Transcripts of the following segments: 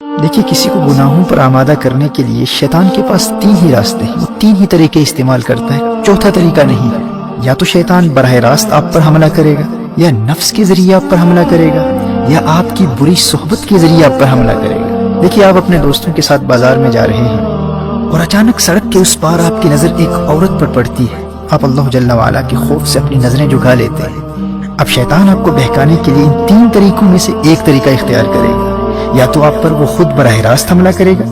دیکھیے کسی کو گناہوں پر آمادہ کرنے کے لیے شیطان کے پاس تین ہی راستے ہیں، وہ تین ہی طریقے استعمال کرتا ہے، چوتھا طریقہ نہیں ہے۔ یا تو شیطان براہ راست آپ پر حملہ کرے گا، یا نفس کے ذریعے آپ پر حملہ کرے گا، یا آپ کی بری صحبت کے ذریعے آپ پر حملہ کرے گا۔ دیکھیے آپ اپنے دوستوں کے ساتھ بازار میں جا رہے ہیں اور اچانک سڑک کے اس پار آپ کی نظر ایک عورت پر پڑتی ہے، آپ اللہ جل وعلا کے خوف سے اپنی نظریں جھکا لیتے ہیں۔ اب شیطان آپ کو بہکانے کے لیے ان تین طریقوں میں سے ایک طریقہ اختیار کرے گا۔ یا تو آپ پر وہ خود براہ راست حملہ کرے گا،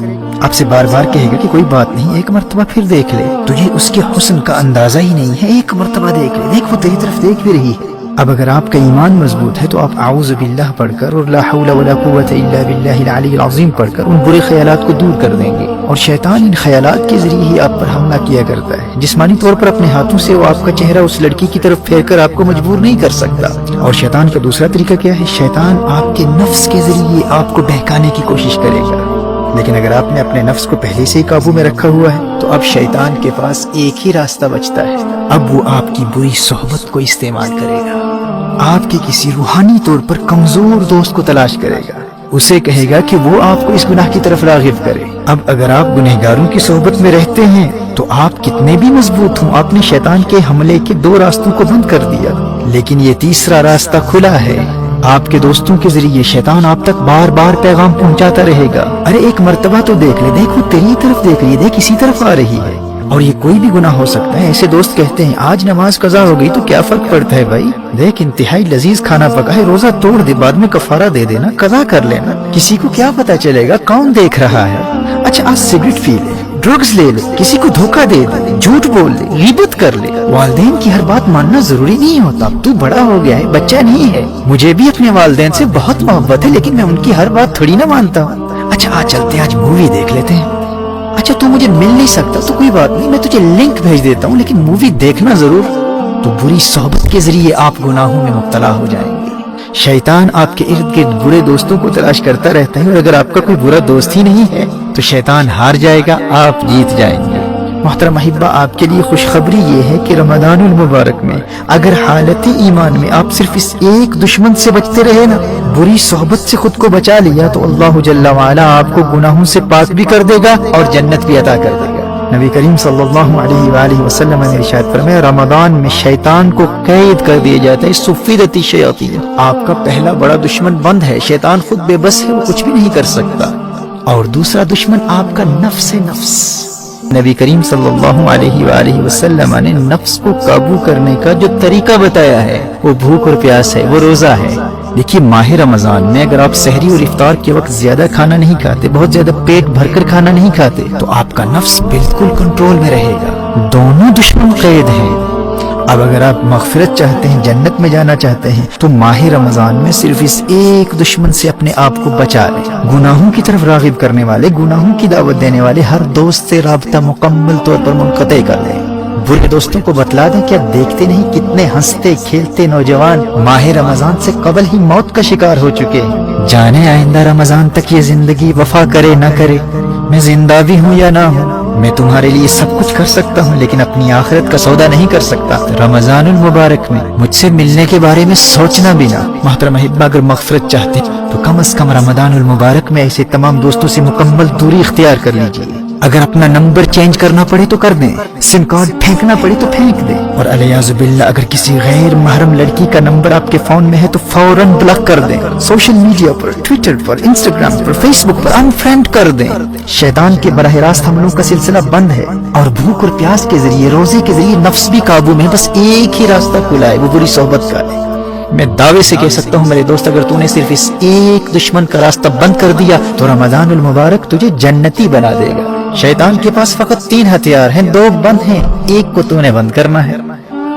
آپ سے بار بار کہے گا کہ کوئی بات نہیں، ایک مرتبہ پھر دیکھ لے، تجھے اس کے حسن کا اندازہ ہی نہیں ہے، ایک مرتبہ دیکھ لے، دیکھ وہ تیری طرف دیکھ بھی رہی ہے۔ اب اگر آپ کا ایمان مضبوط ہے تو آپ اعوذ باللہ پڑھ کر اور لا حول ولا قوت الا باللہ العلی العظیم پڑھ کر ان برے خیالات کو دور کر دیں گے۔ اور شیطان ان خیالات کے ذریعے ہی آپ پر حملہ کیا کرتا ہے، جسمانی طور پر اپنے ہاتھوں سے وہ آپ کا چہرہ اس لڑکی کی طرف پھیر کر آپ کو مجبور نہیں کر سکتا۔ اور شیطان کا دوسرا طریقہ کیا ہے؟ شیطان آپ کے نفس کے ذریعے آپ کو بہکانے کی کوشش کرے گا، لیکن اگر آپ نے اپنے نفس کو پہلے سے ہی قابو میں رکھا ہوا ہے تو اب شیطان کے پاس ایک ہی راستہ بچتا ہے، اب وہ آپ کی بری صحبت کو استعمال کرے گا۔ آپ کے کسی روحانی طور پر کمزور دوست کو تلاش کرے گا، اسے کہے گا کہ وہ آپ کو اس گناہ کی طرف راغب کرے۔ اب اگر آپ گنہگاروں کی صحبت میں رہتے ہیں تو آپ کتنے بھی مضبوط ہوں، آپ نے شیطان کے حملے کے دو راستوں کو بند کر دیا، لیکن یہ تیسرا راستہ کھلا ہے۔ آپ کے دوستوں کے ذریعے شیطان آپ تک بار بار پیغام پہنچاتا رہے گا، ارے ایک مرتبہ تو دیکھ لے، دیکھ وہ تیری طرف دیکھ رہی ہے، دیکھ اسی طرف آ رہی ہے۔ اور یہ کوئی بھی گناہ ہو سکتا ہے۔ ایسے دوست کہتے ہیں آج نماز قضا ہو گئی تو کیا فرق پڑتا ہے بھائی، دیکھ انتہائی لذیذ کھانا پکا ہے، روزہ توڑ دے، بعد میں کفارہ دے دینا، قضا کر لینا، کسی کو کیا پتا چلے گا، کون دیکھ رہا ہے۔ اچھا آج سگریٹ پی لے، ڈرگز لے لے، کسی کو دھوکہ دے دے، جھوٹ بول لے، غیبت کر لے۔ والدین کی ہر بات ماننا ضروری نہیں ہوتا، تو بڑا ہو گیا ہے، بچہ نہیں ہے۔ مجھے بھی اپنے والدین سے بہت محبت ہے لیکن میں ان کی ہر بات تھوڑی نہ مانتا ہوں۔ اچھا آج چلتے ہیں، آج مووی دیکھ لیتے ہیں۔ اچھا تو مجھے مل نہیں سکتا تو کوئی بات نہیں، میں تجھے لنک بھیج دیتا ہوں لیکن مووی دیکھنا ضرور۔ تو بری صحبت کے ذریعے آپ گناہوں میں مبتلا ہو جائیں گے۔ شیطان آپ کے ارد گرد برے دوستوں کو تلاش کرتا رہتا ہے، اور اگر آپ کا کوئی برا دوست ہی نہیں ہے تو شیطان ہار جائے گا، آپ جیت جائیں گے۔ محترم احبہ، آپ کے لیے خوشخبری یہ ہے کہ رمضان المبارک میں اگر حالت ایمان میں آپ صرف اس ایک دشمن سے بچتے رہے نا، بری صحبت سے خود کو بچا لیا، تو اللہ جل وعلا آپ کو گناہوں سے پاک بھی کر دے گا اور جنت بھی عطا کر دے گا۔ نبی کریم صلی اللہ علیہ وآلہ وسلم نے ارشاد فرمایا رمضان میں شیطان کو قید کر دیا جاتا ہے، سفیدت الشیاطین، آپ کا پہلا بڑا دشمن بند ہے، شیطان خود بے بس ہے، وہ کچھ بھی نہیں کر سکتا۔ اور دوسرا دشمن آپ کا نفس نبی کریم صلی اللہ علیہ وآلہ وسلم نے نفس کو قابو کرنے کا جو طریقہ بتایا ہے وہ بھوک اور پیاس ہے، وہ روزہ ہے۔ دیکھیے ماہ رمضان میں اگر آپ سحری اور افطار کے وقت زیادہ کھانا نہیں کھاتے، بہت زیادہ پیٹ بھر کر کھانا نہیں کھاتے، تو آپ کا نفس بالکل کنٹرول میں رہے گا، دونوں دشمن قید ہیں۔ اب اگر آپ مغفرت چاہتے ہیں، جنت میں جانا چاہتے ہیں، تو ماہ رمضان میں صرف اس ایک دشمن سے اپنے آپ کو بچا لیں۔ گناہوں کی طرف راغب کرنے والے، گناہوں کی دعوت دینے والے ہر دوست سے رابطہ مکمل طور پر منقطع کر لیں۔ برے دوستوں کو بتلا دیں کہ اب دیکھتے نہیں کتنے ہنستے کھیلتے نوجوان ماہ رمضان سے قبل ہی موت کا شکار ہو چکے ہیں۔ جانے آئندہ رمضان تک یہ زندگی وفا کرے نہ کرے، میں زندہ بھی ہوں یا نہ ہوں، میں تمہارے لیے سب کچھ کر سکتا ہوں لیکن اپنی آخرت کا سودا نہیں کر سکتا۔ رمضان المبارک میں مجھ سے ملنے کے بارے میں سوچنا بھی نہ۔ محترم احبہ، اگر مغفرت چاہتے تو کم از کم رمضان المبارک میں ایسے تمام دوستوں سے مکمل دوری اختیار کر لیجیے۔ اگر اپنا نمبر چینج کرنا پڑے تو کر دیں، سم کارڈ پھینکنا پڑے تو پھینک دیں، اور علیاذ باللہ اگر کسی غیر محرم لڑکی کا نمبر آپ کے فون میں ہے تو فوراً بلاک کر دیں۔ سوشل میڈیا پر، ٹویٹر پر، انسٹاگرام پر، فیس بک پر انفرینڈ کر دیں۔ شیطان کے براہ راست حملوں کا سلسلہ بند ہے، اور بھوک اور پیاس کے ذریعے، روزے کے ذریعے نفس بھی قابو میں ہے، بس ایک ہی راستہ کھلا ہے، وہ بری صحبت کا ہے۔ میں دعوے سے کہہ سکتا ہوں میرے دوست، اگر تو نے صرف اس ایک دشمن کا راستہ بند کر دیا تو رمضان المبارک تجھے جنتی بنا دے گا۔ شیطان کے پاس فقط 3 ہتھیار ہیں، 2 بند ہیں، ایک کو تو نے بند کرنا ہے۔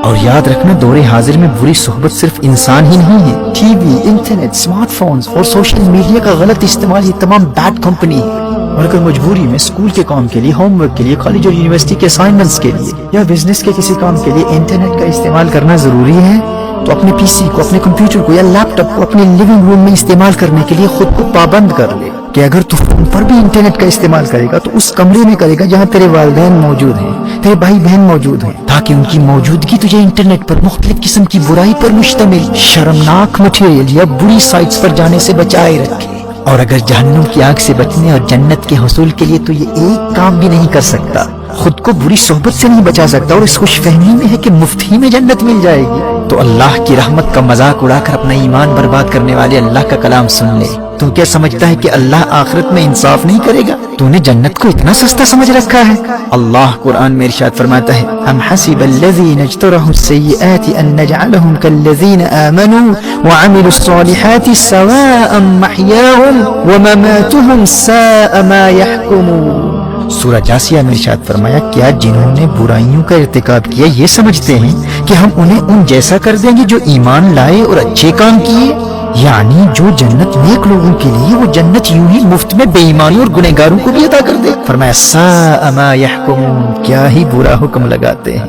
اور یاد رکھنا دور حاضر میں بری صحبت صرف انسان ہی نہیں ہے، T V, internet, smart phones اور سوشل میڈیا کا غلط استعمال، یہ تمام بیڈ کمپنی ہے۔ اور اگر مجبوری میں اسکول کے کام کے لیے، ہوم ورک کے لیے، کالج اور یونیورسٹی کے اسائنمنٹس کے لیے، یا بزنس کے کسی کام کے لیے انٹرنیٹ کا استعمال کرنا ضروری ہے تو اپنے پی سی کو، اپنے کمپیوٹر کو یا لیپ ٹاپ کو اپنے لیونگ روم میں استعمال کرنے کے لیے خود کو پابند کر لے کہ اگر تو فون پر بھی انٹرنیٹ کا استعمال کرے گا تو اس کمرے میں کرے گا جہاں تیرے والدین موجود ہیں، تیرے بھائی بہن موجود ہیں، تاکہ ان کی موجودگی تجھے انٹرنیٹ پر مختلف قسم کی برائی پر مشتمل شرمناک مٹیریل یا بری سائٹس پر جانے سے بچائے رکھے۔ اور اگر جہنم کی آگ سے بچنے اور جنت کے حصول کے لیے تو یہ ایک کام بھی نہیں کر سکتا، خود کو بری صحبت سے نہیں بچا سکتا، اور اس خوش فہمی میں ہے کہ مفت ہی میں جنت مل جائے گی، تو اللہ کی رحمت کا مذاق اڑا کر اپنا ایمان برباد کرنے والے اللہ کا کلام سن لے۔ تو کیا سمجھتا ہے کہ اللہ آخرت میں انصاف نہیں کرے گا؟ تو نے جنت کو اتنا سستا سمجھ رکھا ہے؟ اللہ قرآن میں ارشاد فرماتا ہے، ام حسب الذین اجترحوا السیئات ان نجعلهم كالذین آمنوا وعملوا الصالحات سواء محیاهم ومماتهم ساء ما يحکمون۔ سورہ جاسیہ میں ارشاد فرمایا، کیا جنہوں نے برائیوں کا ارتکاب کیا یہ سمجھتے ہیں کہ ہم انہیں ان جیسا کر دیں گے جو ایمان لائے اور اچھے کام کیے؟ یعنی جو جنت نیک لوگوں کے لیے، وہ جنت یوں ہی مفت میں بے ایمانوں اور گنہگاروں کو بھی عطا کر دے۔ فرمایا ساء ما يحکمون، کیا ہی برا حکم لگاتے ہیں۔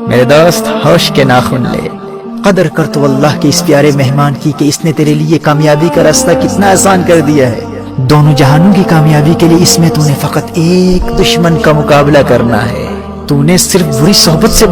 میرے دوست ہوش کے ناخن لے، قدر کر تو اللہ کے اس پیارے مہمان کی کہ اس نے تیرے لیے کامیابی کا راستہ کتنا آسان کر دیا ہے۔ دونوں جہانوں کی کامیابی کے لیے اس میں تو نے فقط ایک دشمن کا مقابلہ کرنا ہے، تو نے صرف بری صحبت سے